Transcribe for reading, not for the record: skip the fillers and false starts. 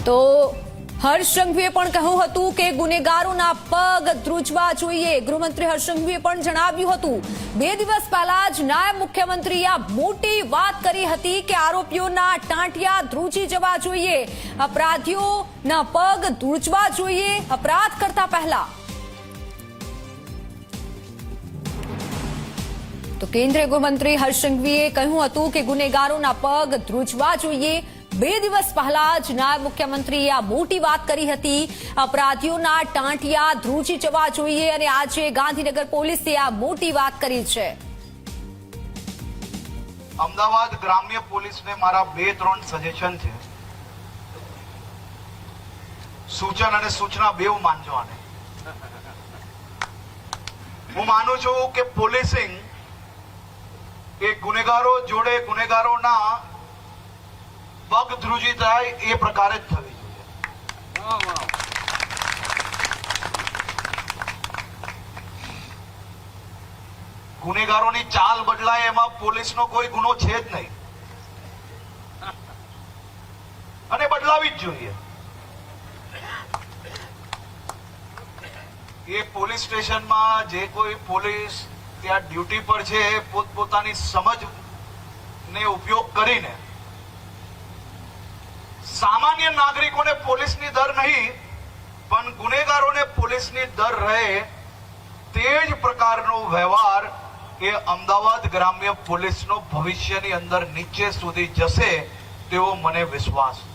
તો હર્ષ સંઘવીએ પણ કહ્યું હતું કે ગુનેગારોના પગ ધ્રુજવા જોઈએ। ગૃહમંત્રી હર્ષ સંઘવીએ પણ જણાવ્યું હતું 2 દિવસ પહેલા જ નાયબ મુખ્યમંત્રીએ આ મોટી વાત કરી હતી કે આરોપીઓના ટાંટિયા ધ્રુજી જવા જોઈએ, અપરાધીઓના પગ ધ્રુજવા જોઈએ અપરાધ કરતા પહેલા। તો કેન્દ્રીય ગૃહમંત્રી હર્ષ સંઘવીએ કહ્યું હતું કે ગુનેગારોના પગ ધ્રુજવા જોઈએ। 2 દિવસ પહેલા જ નાયબ મુખ્યમંત્રીએ આ મોટી વાત કરી હતી, અપરાધીઓના ટાંટિયા ધ્રુજી જવા જોઈએ અને આજે ગાંધીનગર પોલીસે આ મોટી વાત કરી છે। અમદાવાદ ગ્રામ્ય પોલીસને મારા 2-3 સજેશન છે, સૂચન અને સૂચના બેઉ માનજો આને। હું માનું છું કે પોલીસિંગ એ ગુનેગારો જોડે ગુનેગારોના પગ ધ્રુજી થાય એ પ્રકારે જ થવી જોઈએ। ગુનેગારોની ચાલ બદલાય એમાં પોલીસનો કોઈ ગુનો છે જ નહીં અને બદલાવી જ જોઈએ। એ પોલીસ સ્ટેશનમાં જે કોઈ પોલીસ ત્યાં ડ્યુટી પર છે પોતપોતાની સમજ ને ઉપયોગ કરીને સામાન્ય નાગરિકોને પોલીસની ડર નહીં પણ ગુનેગારોને પોલીસની ડર રહે તે જ પ્રકારનો વ્યવહાર એ અમદાવાદ ગ્રામ્ય પોલીસનો ભવિષ્યની અંદર નીચે સુધી જશે તેવો મને વિશ્વાસ છે।